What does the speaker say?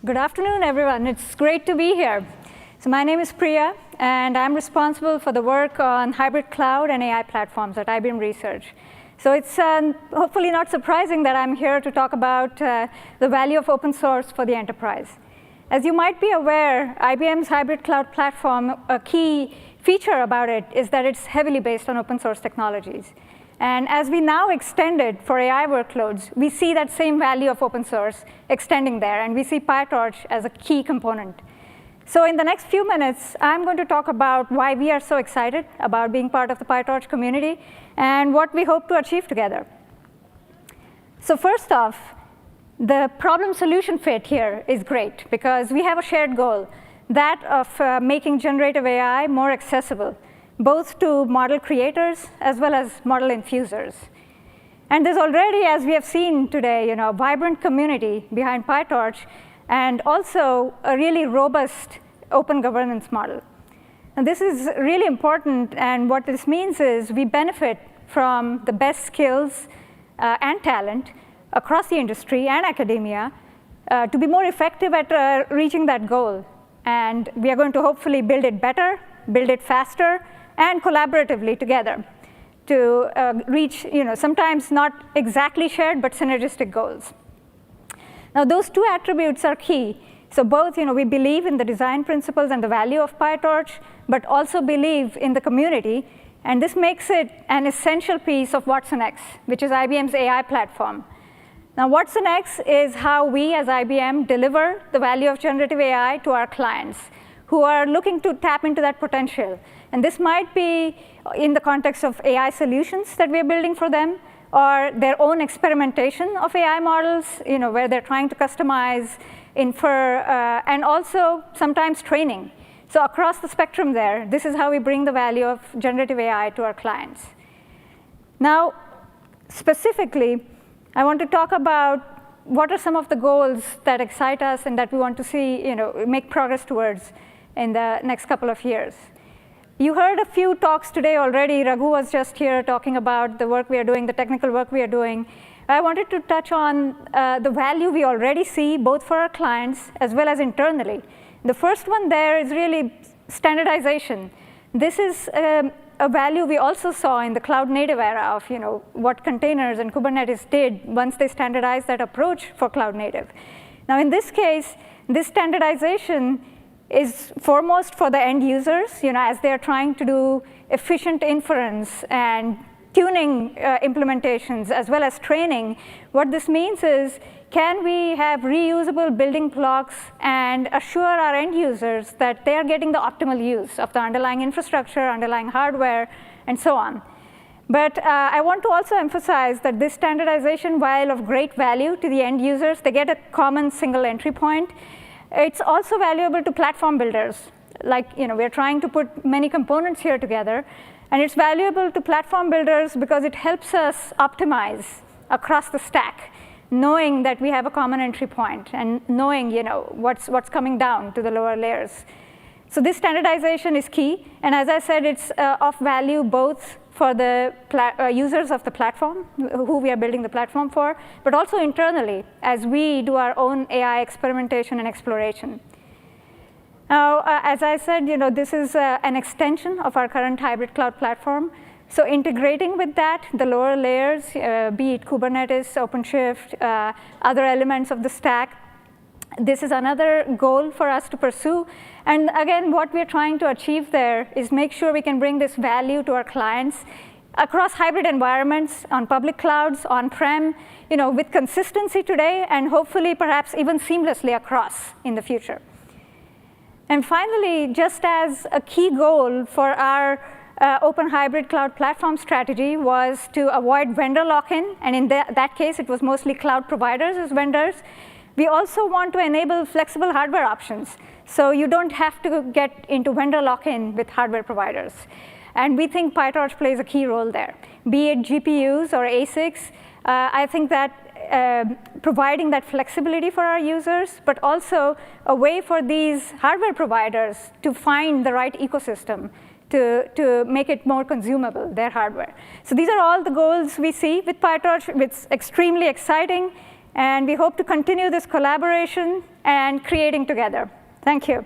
Good afternoon, everyone. It's great to be here. So my name is Priya, and I'm responsible for the work on hybrid cloud and AI platforms at IBM Research. So it's hopefully not surprising that I'm here to talk about the value of open source for the enterprise. As you might be aware, IBM's hybrid cloud platform, a key feature about it is that it's heavily based on open source technologies. And as we now extend it for AI workloads, we see that same value of open source extending there, and we see PyTorch as a key component. So in the next few minutes, I'm going to talk about why we are so excited about being part of the PyTorch community and what we hope to achieve together. So first off, the problem-solution fit here is great because we have a shared goal, that of making generative AI more accessible, both to model creators as well as model infusers. And there's already, as we have seen today, a vibrant community behind PyTorch and also a really robust open governance model. And this is really important, and what this means is we benefit from the best skills and talent across the industry and academia to be more effective at reaching that goal. And we are going to hopefully build it better, build it faster, and collaboratively together to reach, sometimes not exactly shared, but synergistic goals. Now, those two attributes are key. So both, we believe in the design principles and the value of PyTorch, but also believe in the community. And this makes it an essential piece of watsonx, which is IBM's AI platform. Now, watsonx is how we, as IBM, deliver the value of generative AI to our clients who are looking to tap into that potential. And this might be in the context of AI solutions that we're building for them, or their own experimentation of AI models, where they're trying to customize, infer, and also sometimes training. So across the spectrum there, this is how we bring the value of generative AI to our clients. Now, specifically, I want to talk about what are some of the goals that excite us and that we want to see, make progress towards in the next couple of years. You heard a few talks today already. Raghu was just here talking about the work we are doing, the technical work we are doing. I wanted to touch on the value we already see, both for our clients as well as internally. The first one there is really standardization. This is a value we also saw in the cloud-native era of what containers and Kubernetes did once they standardized that approach for cloud-native. Now, in this case, this standardization is foremost for the end users, as they're trying to do efficient inference and tuning implementations as well as training. What this means is, can we have reusable building blocks and assure our end users that they are getting the optimal use of the underlying infrastructure, underlying hardware, and so on. But I want to also emphasize that this standardization, while of great value to the end users, they get a common single entry point. It's also valuable to platform builders. Like, we're trying to put many components here together. And it's valuable to platform builders because it helps us optimize across the stack, knowing that we have a common entry point and knowing, what's coming down to the lower layers. So this standardization is key. And as I said, it's of value both for the users of the platform, who we are building the platform for, but also internally as we do our own AI experimentation and exploration. Now, as I said, this is an extension of our current hybrid cloud platform. So integrating with that, the lower layers, be it Kubernetes, OpenShift, other elements of the stack, this is another goal for us to pursue. And again, what we're trying to achieve there is make sure we can bring this value to our clients across hybrid environments, on public clouds, on-prem, with consistency today, and hopefully perhaps even seamlessly across in the future. And finally, just as a key goal for our open hybrid cloud platform strategy was to avoid vendor lock-in, and in that case, it was mostly cloud providers as vendors. We also want to enable flexible hardware options, so you don't have to get into vendor lock-in with hardware providers. And we think PyTorch plays a key role there. Be it GPUs or ASICs, I think that providing that flexibility for our users, but also a way for these hardware providers to find the right ecosystem to make it more consumable, their hardware. So these are all the goals we see with PyTorch. It's extremely exciting. And we hope to continue this collaboration and creating together. Thank you.